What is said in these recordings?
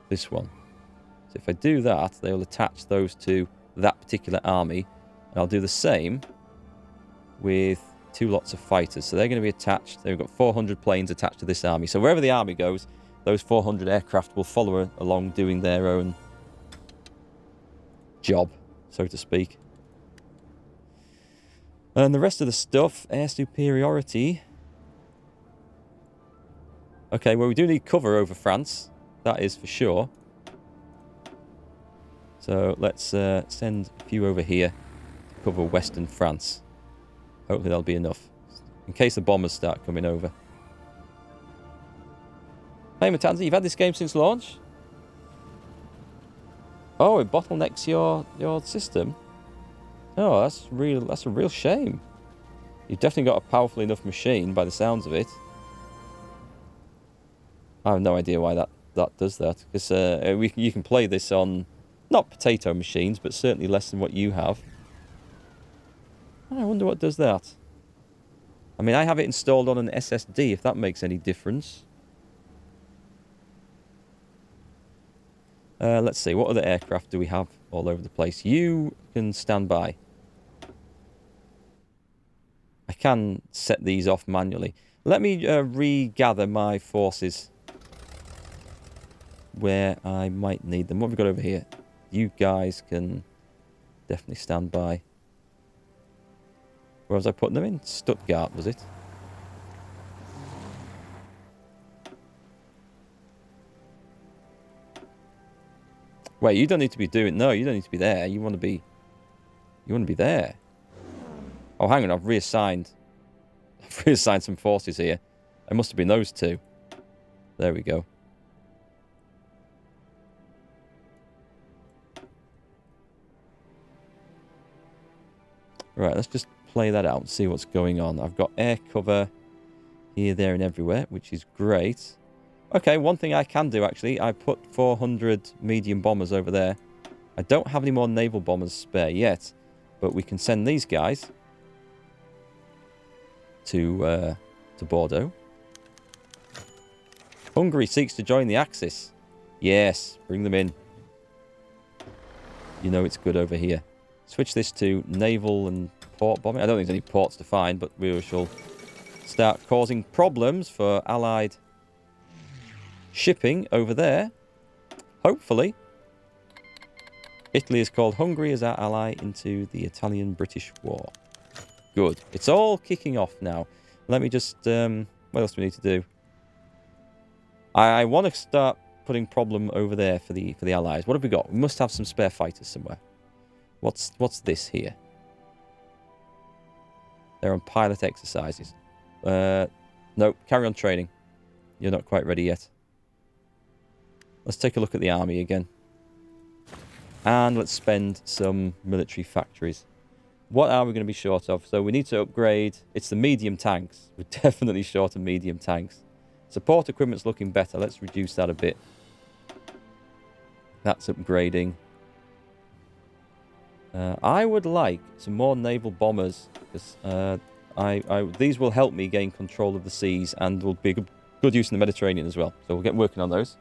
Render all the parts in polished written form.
this one. So if I do that, they will attach those to that particular army. And I'll do the same with 2 lots of fighters. So they're going to be attached. They've got 400 planes attached to this army. So wherever the army goes, those 400 aircraft will follow along doing their own job, so to speak. And the rest of the stuff, air superiority. Okay, well, we do need cover over France. That is for sure. So let's send a few over here to cover western France. Hopefully that'll be enough, in case the bombers start coming over. Hey, Matanza, you've had this game since launch? Oh, it bottlenecks your system? Oh, that's a real shame. You've definitely got a powerful enough machine by the sounds of it. I have no idea why that does that. Because you can play this on, not potato machines, but certainly less than what you have. I wonder what does that. I mean, I have it installed on an SSD, if that makes any difference. Let's see, what other aircraft do we have all over the place? You can stand by. I can set these off manually. Let me regather my forces where I might need them. What have we got over here? You guys can definitely stand by. Where was I putting them in? Stuttgart, was it? Wait, you don't need to be doing... No, you don't need to be there. You want to be there. Oh, hang on. I've reassigned some forces here. It must have been those two. There we go. Right, let's just play that out and see what's going on. I've got air cover here, there, and everywhere, which is great. Okay, one thing I can do, actually, I put 400 medium bombers over there. I don't have any more naval bombers spare yet, but we can send these guys to Bordeaux. Hungary seeks to join the Axis. Yes, bring them in. You know it's good over here. Switch this to naval and port bombing. I don't think there's any ports to find, but we shall start causing problems for Allied shipping over there. Hopefully. Italy has called Hungary as our ally into the Italian-British War. Good. It's all kicking off now. Let me just... what else do we need to do? I want to start putting problem over there for the Allies. What have we got? We must have some spare fighters somewhere. What's this here? They're on pilot exercises. No, carry on training. You're not quite ready yet. Let's take a look at the army again. And let's spend some military factories. What are we going to be short of? So we need to upgrade. It's the medium tanks. We're definitely short of medium tanks. Support equipment's looking better. Let's reduce that a bit. That's upgrading. I would like some more naval bombers, because these will help me gain control of the seas and will be good use in the Mediterranean as well. So we'll get working on those.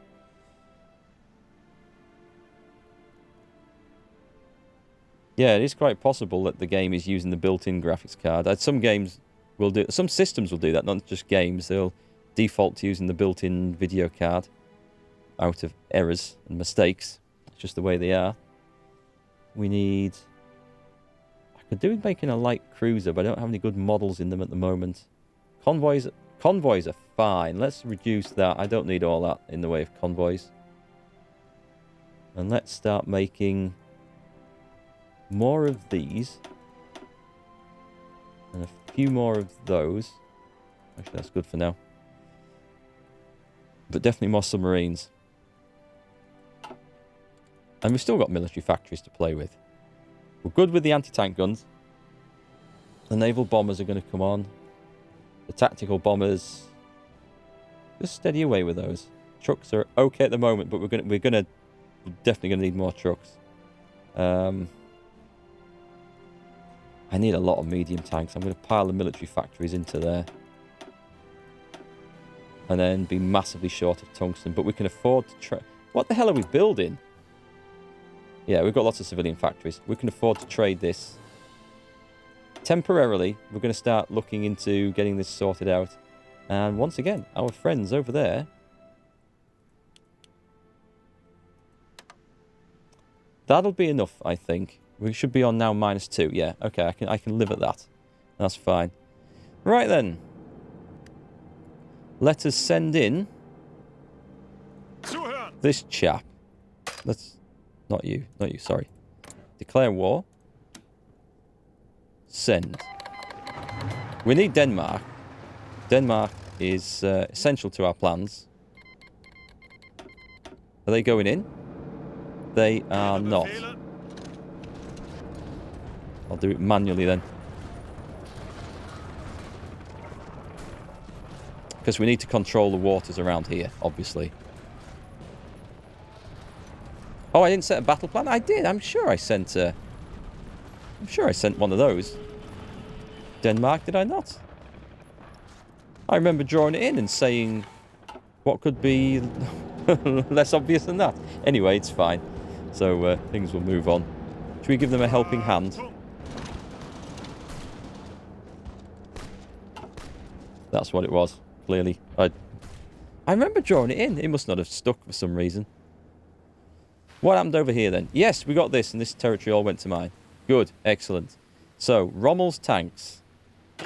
Yeah, it is quite possible that the game is using the built-in graphics card. Some games will do. Some systems will do that, not just games. They'll default to using the built-in video card out of errors and mistakes. It's just the way they are. We need... I could do with making a light cruiser, but I don't have any good models in them at the moment. Convoys are fine. Let's reduce that. I don't need all that in the way of convoys. And let's start making more of these. And a few more of those. Actually, that's good for now. But definitely more submarines. And we've still got military factories to play with. We're good with the anti-tank guns. The naval bombers are going to come on. The tactical bombers, just steady away with those. Trucks are okay at the moment, but we're definitely going to need more trucks. I need a lot of medium tanks. I'm going to pile the military factories into there. And then be massively short of tungsten. But we can afford to... What the hell are we building? Yeah, we've got lots of civilian factories. We can afford to trade this. Temporarily, we're going to start looking into getting this sorted out. And once again, our friends over there... That'll be enough, I think. We should be on now -2. Yeah, okay, I can live at that. That's fine. Right then. Let us send in this chap. Let's... Not you, sorry. Declare war. Send. We need Denmark. Denmark is essential to our plans. Are they going in? They are not. I'll do it manually then. Because we need to control the waters around here, obviously. Oh, I didn't set a battle plan? I did. I'm sure I sent one of those. Denmark, did I not? I remember drawing it in and saying what could be less obvious than that. Anyway, it's fine. So things will move on. Should we give them a helping hand? That's what it was, clearly. I remember drawing it in. It must not have stuck for some reason. What happened over here then? Yes, we got this, and this territory all went to mine. Good, excellent. So Rommel's tanks,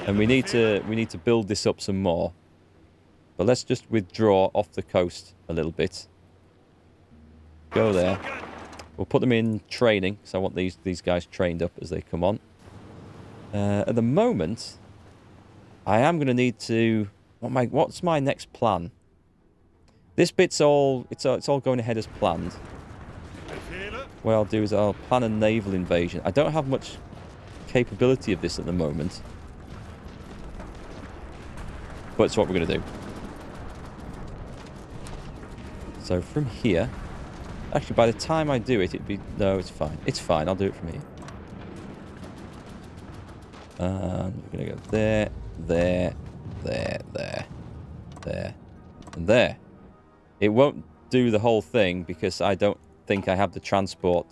and we need to build this up some more. But let's just withdraw off the coast a little bit. Go there. We'll put them in training, so I want these guys trained up as they come on. At the moment, I am going to need to... What's my next plan? This bit's all... It's all going ahead as planned. What I'll do is I'll plan a naval invasion. I don't have much capability of this at the moment. But it's what we're going to do. So from here... Actually, by the time I do it, it'd be... No, it's fine. It's fine. I'll do it from here. And we're going to go there, there, there, and there. It won't do the whole thing because I don't think I have the transport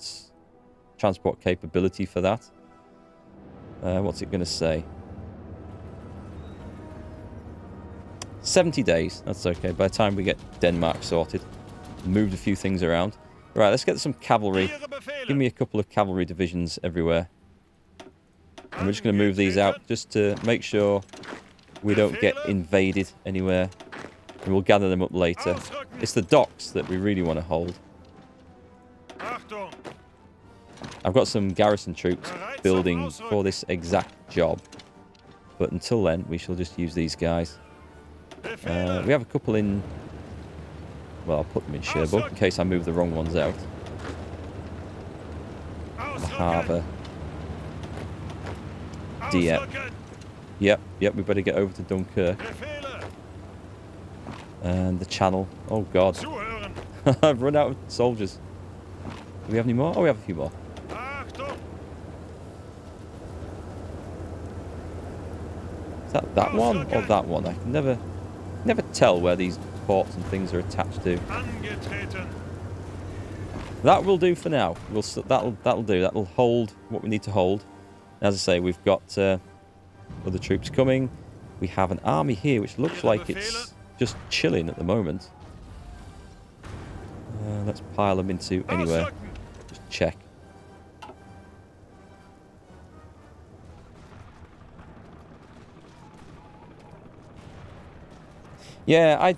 capability for that. What's it going to say? 70 days. That's okay. By the time we get Denmark sorted, moved a few things around. Right, let's get some cavalry. Give me a couple of cavalry divisions everywhere. And we're just going to move these out just to make sure we don't get invaded anywhere. And we'll gather them up later. It's the docks that we really want to hold. I've got some garrison troops building for this exact job. But until then, we shall just use these guys. We have a couple in... Well, I'll put them in Cherbourg in case I move the wrong ones out. The harbour. Dieppe. Yep, we better get over to Dunkirk. And the channel. Oh, God. I've run out of soldiers. Do we have any more? Oh, we have a few more. Is that one or that one? I can never tell where these ports and things are attached to. That will do for now. That'll do. That'll hold what we need to hold. As I say, we've got other troops coming. We have an army here, which looks like it's just chilling at the moment. Let's pile them into anywhere. Just check. Yeah, I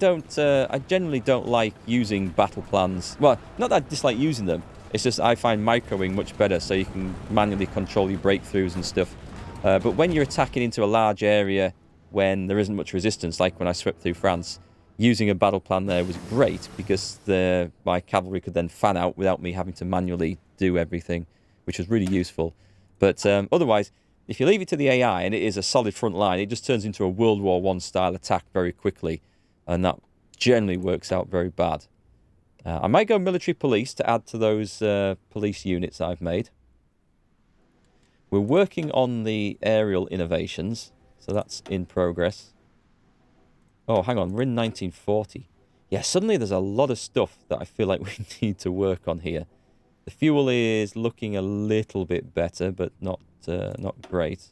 generally don't like using battle plans. Well, not that I dislike using them. It's just I find microing much better, so you can manually control your breakthroughs and stuff. But when you're attacking into a large area when there isn't much resistance, like when I swept through France, using a battle plan there was great because my cavalry could then fan out without me having to manually do everything, which was really useful. But otherwise, if you leave it to the AI and it is a solid front line, it just turns into a World War I style attack very quickly, and that generally works out very bad. I might go military police to add to those police units I've made. We're working on the aerial innovations, so that's in progress. Oh, hang on, we're in 1940. Yeah, suddenly there's a lot of stuff that I feel like we need to work on here. The fuel is looking a little bit better, but not great.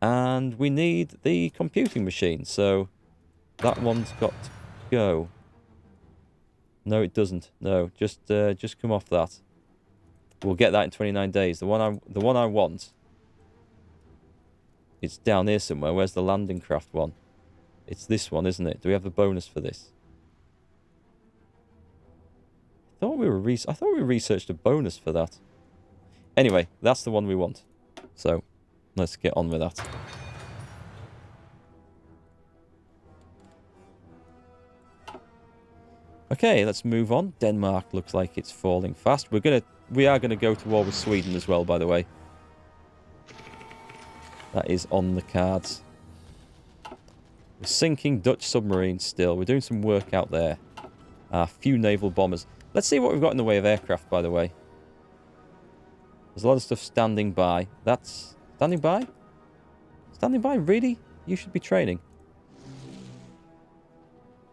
And we need the computing machine, so that one's got to go. No, it doesn't. No, just come off that. We'll get that in 29 days. The one I want. It's down here somewhere. Where's the landing craft one? It's this one, isn't it? Do we have the bonus for this? I thought we researched a bonus for that. Anyway, that's the one we want. So, let's get on with that. Okay, let's move on. Denmark looks like it's falling fast. We are gonna go to war with Sweden as well, by the way. That is on the cards. We're sinking Dutch submarines still. We're doing some work out there. A few naval bombers. Let's see what we've got in the way of aircraft, by the way. There's a lot of stuff standing by. That's... Standing by? Standing by? Really? You should be training.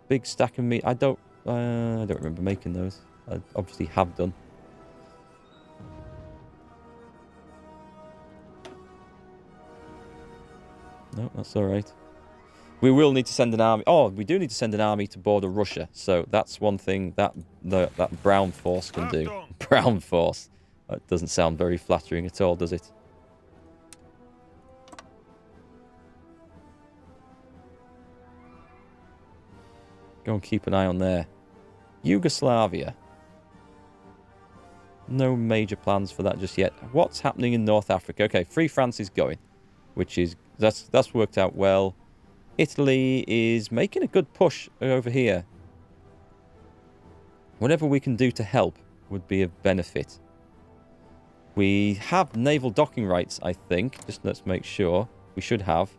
Big stack of meat. I don't remember making those. I obviously have done. No, that's alright. We will need to send an army. Oh, we do need to send an army to border Russia. So that's one thing that brown force can do. Brown force. That doesn't sound very flattering at all, does it? Go and keep an eye on there. Yugoslavia. No major plans for that just yet. What's happening in North Africa? Okay, Free France is going, which is that's worked out well. Italy is making a good push over here. Whatever we can do to help would be of benefit. We have naval docking rights, I think. Just let's make sure. We should have.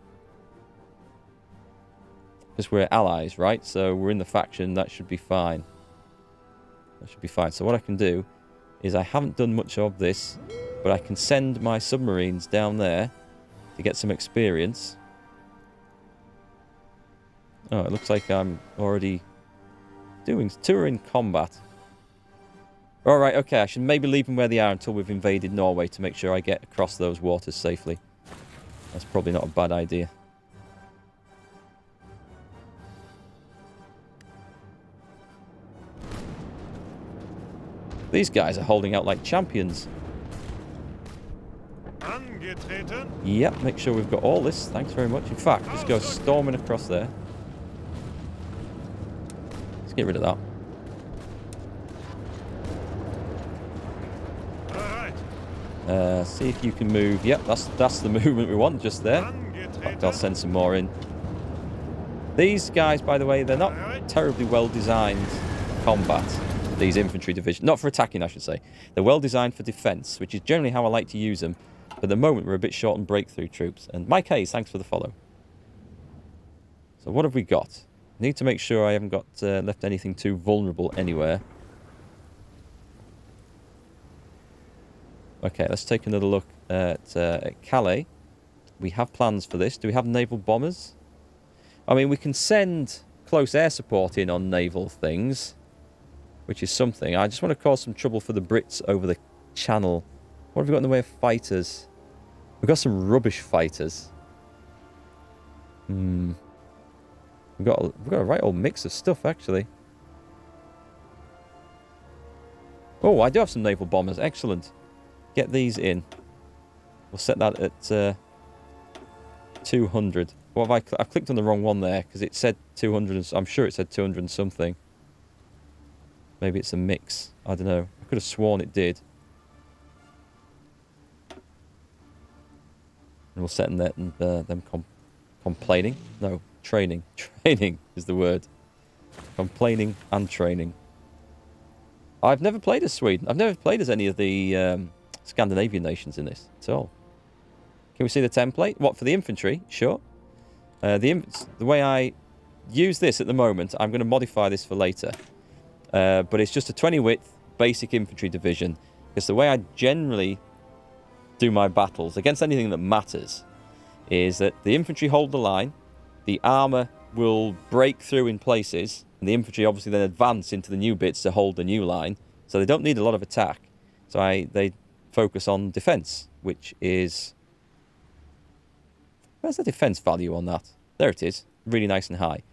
Because we're allies, right? So we're in the faction. That should be fine. That should be fine. So what I can do is I haven't done much of this, but I can send my submarines down there to get some experience. Oh, it looks like I'm already doing touring combat. Alright, okay, I should maybe leave them where they are until we've invaded Norway to make sure I get across those waters safely. That's probably not a bad idea. These guys are holding out like champions. Yep, make sure we've got all this. Thanks very much. In fact, let's go storming across there. Let's get rid of that. See if you can move. Yep, that's the movement we want just there. In fact, I'll send some more in. These guys, by the way, they're not terribly well designed for combat. These infantry divisions. Not for attacking, I should say. They're well designed for defense, which is generally how I like to use them. But at the moment, we're a bit short on breakthrough troops. And Mike Hayes, thanks for the follow. So what have we got? Need to make sure I haven't got left anything too vulnerable anywhere. Okay, let's take another look at Calais. We have plans for this. Do we have naval bombers? I mean, we can send close air support in on naval things, which is something. I just want to cause some trouble for the Brits over the channel. What have we got in the way of fighters? We've got some rubbish fighters. We've got a right old mix of stuff, actually. Oh, I do have some naval bombers. Excellent. Get these in. We'll set that at 200. What have I've clicked on the wrong one there because it said 200. I'm sure it said 200 and something. Maybe it's a mix. I don't know. I could have sworn it did. And we'll set them complaining. No, training. Training is the word. Complaining and training. I've never played as Sweden. I've never played as any of the Scandinavian nations in this at all. Can we see the template? What, for the infantry? Sure. The way I use this at the moment, I'm going to modify this for later. But it's just a 20 width basic infantry division. Because the way I generally do my battles against anything that matters is that the infantry hold the line, the armour will break through in places, and And the infantry obviously then advance into the new bits to hold the new line. So they don't need a lot of attack. So they focus on defence, which is... Where's the defence value on that? There it is. Really nice and high.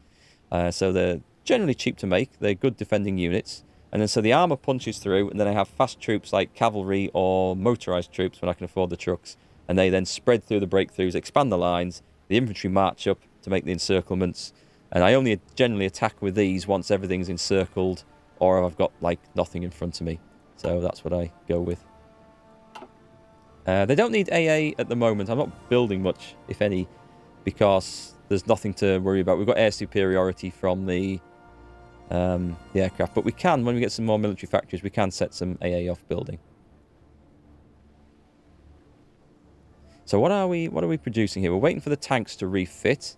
So they're generally cheap to make. They're good defending units. And then so the armour punches through, and then I have fast troops like cavalry or motorised troops when I can afford the trucks. And they then spread through the breakthroughs, expand the lines. The infantry march up to make the encirclements. And I only generally attack with these once everything's encircled or I've got like nothing in front of me. So that's what I go with. They don't need AA at the moment. I'm not building much, if any, because there's nothing to worry about. We've got air superiority from the aircraft, but we can, when we get some more military factories, we can set some AA off building. So what are we producing here? We're waiting for the tanks to refit.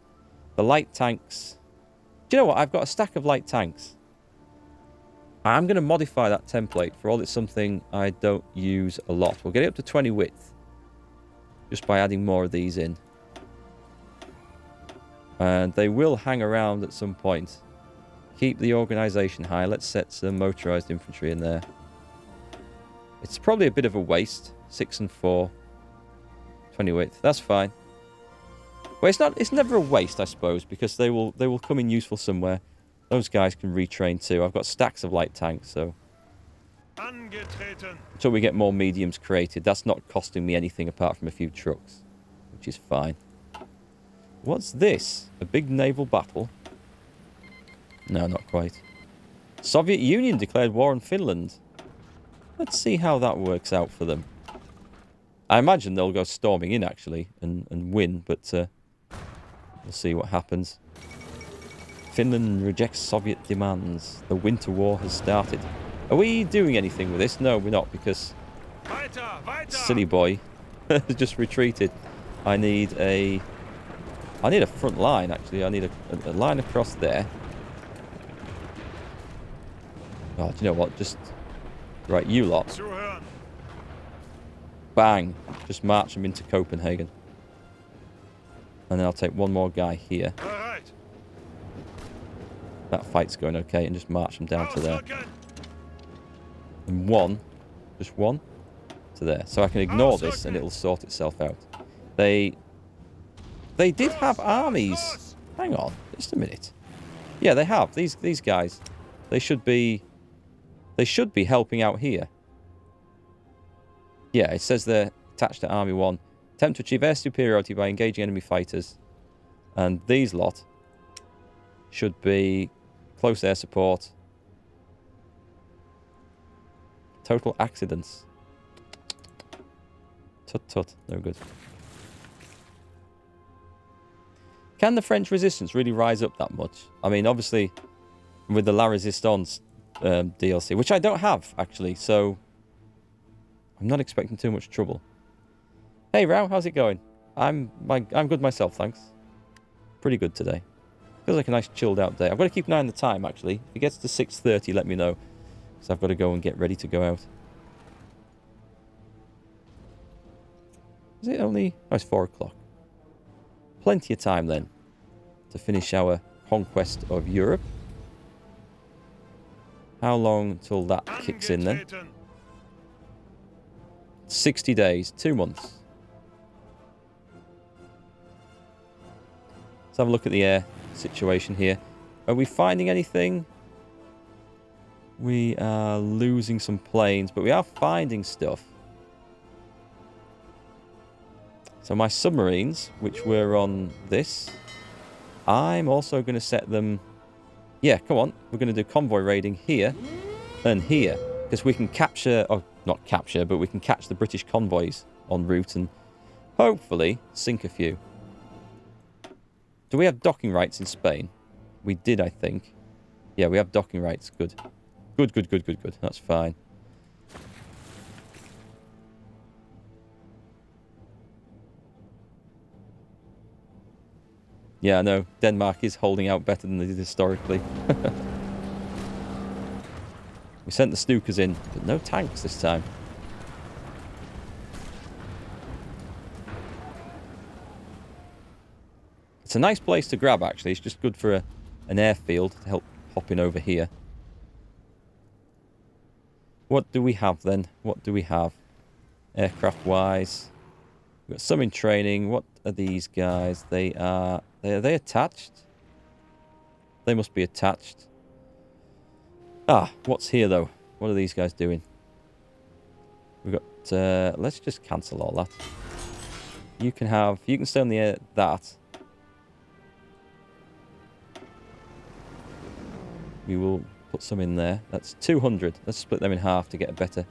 The light tanks. Do you know what? I've got a stack of light tanks. I'm going to modify that template for all it's something I don't use a lot. We'll get it up to 20 width just by adding more of these in. And they will hang around at some point. Keep the organisation high. Let's set some motorised infantry in there. It's probably a bit of a waste. 6 and 4. 20 width. That's fine. Well, it's never a waste, I suppose, because they will come in useful somewhere. Those guys can retrain too. I've got stacks of light tanks, so until we get more mediums created, that's not costing me anything apart from a few trucks, which is fine. What's this? A big naval battle? No, not quite. Soviet Union declared war on Finland. Let's see how that works out for them. I imagine they'll go storming in, actually, and win, but we'll see what happens. Finland rejects Soviet demands. The winter war has started. Are we doing anything with this? No, we're not, because silly boy has just retreated. I need a front line, actually. I need a line across there. Oh, do you know what? Just... Right, you lot. Bang. Just march them into Copenhagen. And then I'll take one more guy here. That fight's going okay, and just march them down to there. And one, just one, to there. So I can ignore this and it'll sort itself out. They did have armies. Hang on, just a minute. Yeah, they have. These guys, they should be helping out here. Yeah, it says they're attached to Army 1. Attempt to achieve air superiority by engaging enemy fighters. And these lot should be close air support. Total accidents. Tut tut, no good. Can the French resistance really rise up that much? I mean, obviously, with the La Resistance DLC, which I don't have, actually, so I'm not expecting too much trouble. Hey, Rao, how's it going? I'm good myself, thanks. Pretty good today. Feels like a nice chilled out day. I've got to keep an eye on the time, actually. If it gets to 6:30, let me know. Because I've got to go and get ready to go out. Is it only... Oh, it's 4 o'clock. Plenty of time, then, to finish our conquest of Europe. How long until that kicks in, then? 60 days. 2 months. Let's have a look at the air situation here. Are we finding anything? We are losing some planes, but we are finding stuff. So my submarines, which were on this, I'm also going to set them... Yeah, come on. We're going to do convoy raiding here and here. Because we can capture... Oh, not capture, but we can catch the British convoys en route and hopefully sink a few. Do we have docking rights in Spain? We did, I think. Yeah, we have docking rights. Good. Good, good, good, good, good. That's fine. Yeah, I know. Denmark is holding out better than they did historically. We sent the Stukas in, but no tanks this time. It's a nice place to grab, actually. It's just good for an airfield to help popping over here. What do we have then? What do we have? Aircraft-wise. We've got some in training. What are these guys? Are they attached? They must be attached. Ah, what's here though? What are these guys doing? We've got, let's just cancel all that. You can stay on the air, that. We will put some in there. That's 200. Let's split them in half to get a better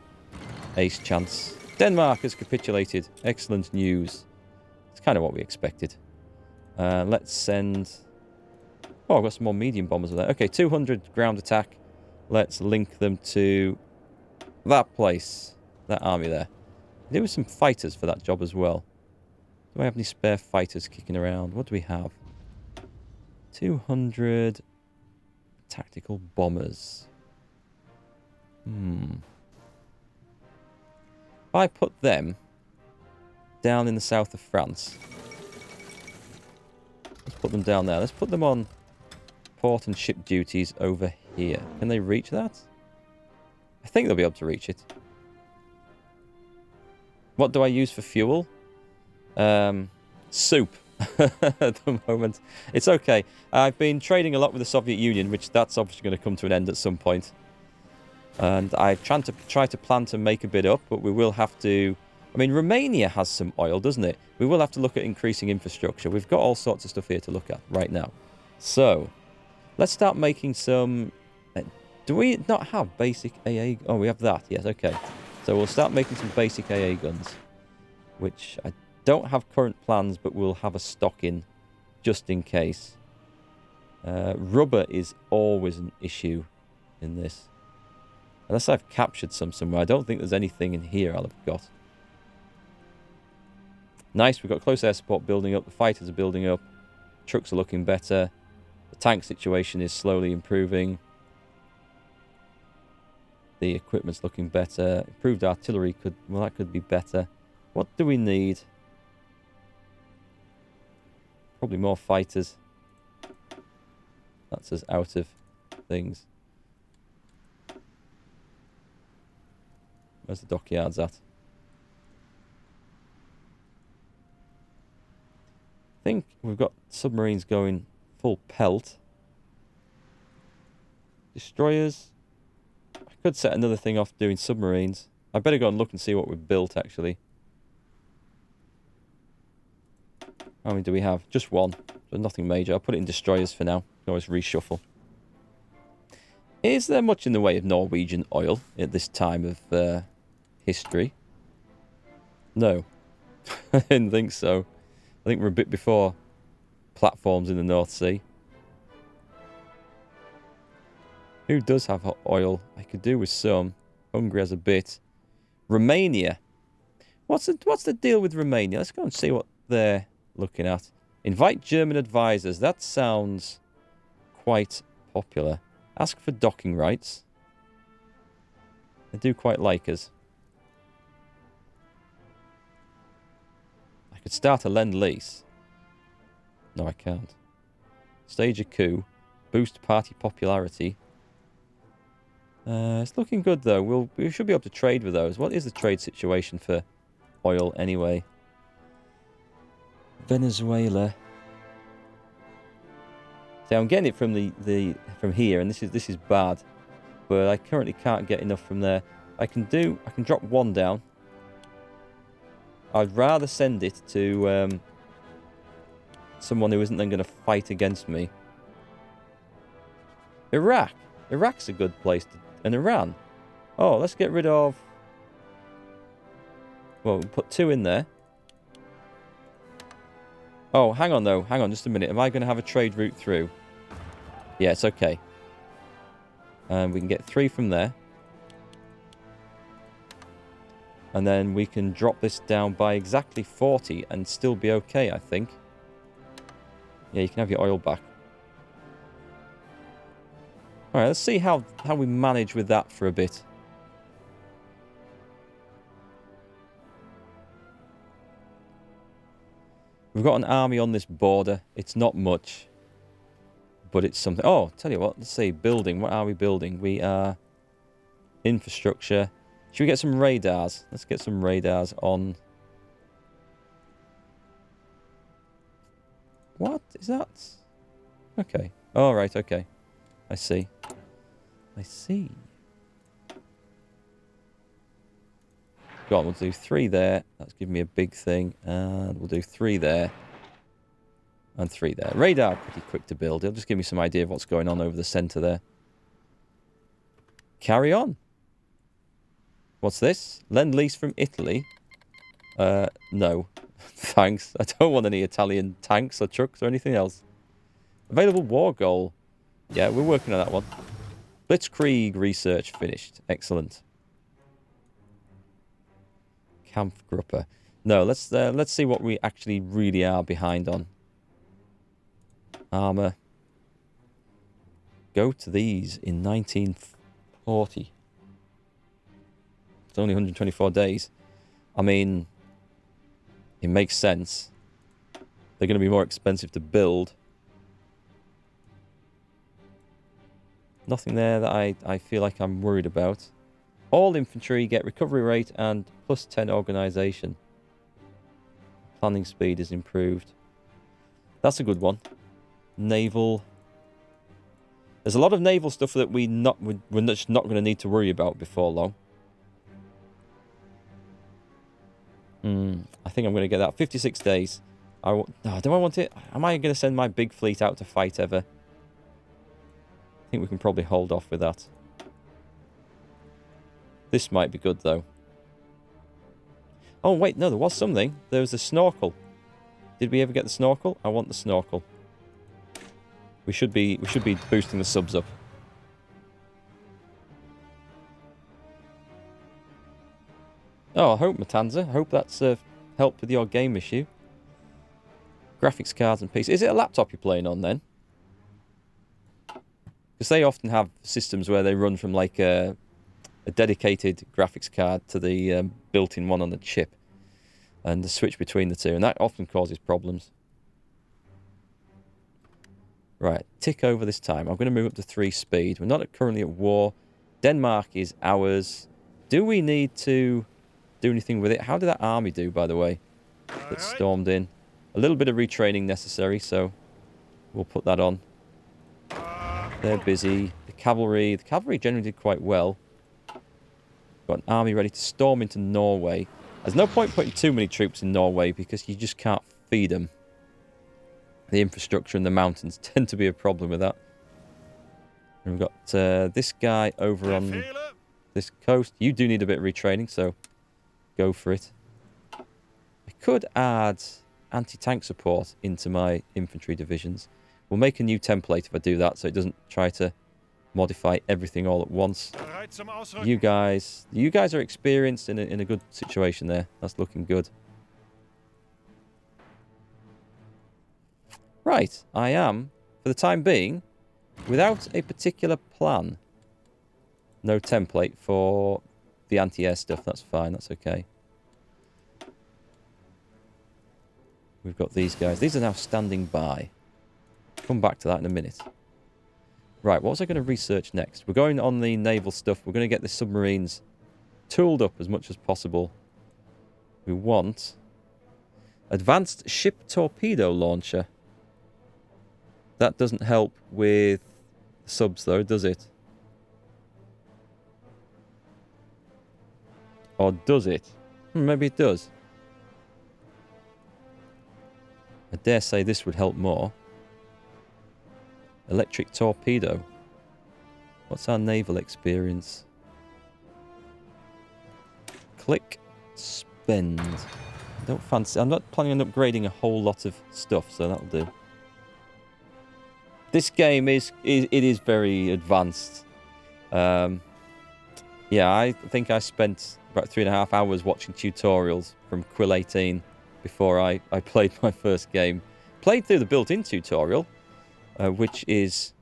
ace chance. Denmark has capitulated. Excellent news. It's kind of what we expected. Let's send... Oh, I've got some more medium bombers there. Okay, 200 ground attack. Let's link them to that place. That army there. There were some fighters for that job as well. Do I have any spare fighters kicking around? What do we have? 200 tactical bombers. If I put them down in the south of France. Let's put them down there. Let's put them on port and ship duties over here. Can they reach that? I think they'll be able to reach it. What do I use for fuel? Soup at the moment. It's okay. I've been trading a lot with the Soviet Union, which that's obviously going to come to an end at some point. And I try to plan to make a bit up, but we will have to... I mean, Romania has some oil, doesn't it? We will have to look at increasing infrastructure. We've got all sorts of stuff here to look at right now. So, let's start making some... Do we not have basic AA... Oh, we have that. Yes, okay. So we'll start making some basic AA guns, which I don't have current plans, but we'll have a stock in just in case. Rubber is always an issue in this. Unless I've captured some somewhere. I don't think there's anything in here I'll have got. Nice, we've got close air support building up. The fighters are building up. Trucks are looking better. The tank situation is slowly improving. The equipment's looking better. Improved artillery that could be better. What do we need? Probably more fighters. That's us out of things. Where's the dockyards at? I think we've got submarines going full pelt. Destroyers. I could set another thing off doing submarines. I better go and look and see what we've built, actually. How many do we have? Just one. So nothing major. I'll put it in destroyers for now. Can always reshuffle. Is there much in the way of Norwegian oil at this time of history? No. I didn't think so. I think we're a bit before platforms in the North Sea. Who does have oil? I could do with some. Hungary has a bit. Romania. What's the deal with Romania? Let's go and see what they're looking at. Invite German advisors. That sounds quite popular. Ask for docking rights. They do quite like us. I could start a lend-lease. No, I can't. Stage a coup. Boost party popularity. It's looking good, though. We should be able to trade with those. What is the trade situation for oil, anyway? Venezuela. See, I'm getting it from from here, and this is bad. But I currently can't get enough from there. I can drop one down. I'd rather send it to someone who isn't then going to fight against me. Iraq. Iraq's a good place to... And Iran. Oh, let's get rid of... Well, we'll put 2 in there. Oh, hang on, though. Hang on just a minute. Am I going to have a trade route through? Yeah, it's okay. And we can get 3 from there. And then we can drop this down by exactly 40 and still be okay, I think. Yeah, you can have your oil back. Alright, let's see how we manage with that for a bit. We've got an army on this border. It's not much. But it's something... Oh, tell you what. Let's see. Building. What are we building? We are... Infrastructure. Should we get some radars? Let's get some radars on... What is that? Okay. All right, okay. I see. I see. Go on, we'll do 3 there. That's giving me a big thing. And we'll do 3 there. And 3 there. Radar, pretty quick to build. It'll just give me some idea of what's going on over the centre there. Carry on. What's this? Lend-lease from Italy? No. Thanks. I don't want any Italian tanks or trucks or anything else. Available war goal. Yeah, we're working on that one. Blitzkrieg research finished. Excellent. Kampfgruppe. No, let's see what we actually really are behind on. Armour. Go to these in 1940. It's only 124 days. I mean, it makes sense. They're going to be more expensive to build. Nothing there that I feel like I'm worried about. All infantry get recovery rate and plus 10 organisation. Planning speed is improved. That's a good one. Naval. There's a lot of naval stuff that we're just not going to need to worry about before long. I think I'm going to get that. 56 days. Do I want it? Am I going to send my big fleet out to fight ever? I think we can probably hold off with that. This might be good, though. Oh, wait, no, there was something. There was a snorkel. Did we ever get the snorkel? I want the snorkel. We should be boosting the subs up. Oh, I hope, Matanza. I hope that's helped with your game issue. Graphics cards and PCs. Is it a laptop you're playing on, then? Because they often have systems where they run from, like, a dedicated graphics card to the built-in one on the chip. And the switch between the two. And that often causes problems. Right. Tick over this time. I'm going to move up to 3 speed. We're not currently at war. Denmark is ours. Do we need to do anything with it? How did that army do, by the way, that stormed in? A little bit of retraining necessary, so we'll put that on. They're busy. The cavalry generally did quite well. Got an army ready to storm into Norway. There's no point putting too many troops in Norway because you just can't feed them. The infrastructure and the mountains tend to be a problem with that. And we've got this guy over on this coast. You do need a bit of retraining, so go for it. I could add anti-tank support into my infantry divisions. We'll make a new template if I do that, so it doesn't try to modify everything all at once. You guys are experienced in a good situation there. That's looking good. Right, I am, for the time being, without a particular plan. No template for the anti-air stuff. That's fine, that's okay. We've got these guys. These are now standing by. Come back to that in a minute. Right, what was I going to research next? We're going on the naval stuff. We're going to get the submarines tooled up as much as possible. We want advanced ship torpedo launcher. That doesn't help with subs, though, does it? Or does it? Maybe it does. I dare say this would help more. Electric torpedo. What's our naval experience? Click. Spend. I don't fancy... I'm not planning on upgrading a whole lot of stuff, so that'll do. This game is very advanced. Yeah, I think I spent about 3.5 hours watching tutorials from Quill 18 before I played my first game. Played through the built-in tutorial, which is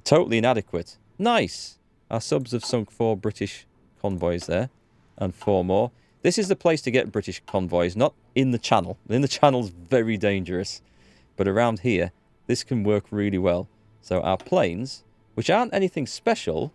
totally inadequate. Nice! Our subs have sunk 4 British convoys there, and 4 more. This is the place to get British convoys, not in the channel. In the channel's very dangerous. But around here, this can work really well. So our planes, which aren't anything special,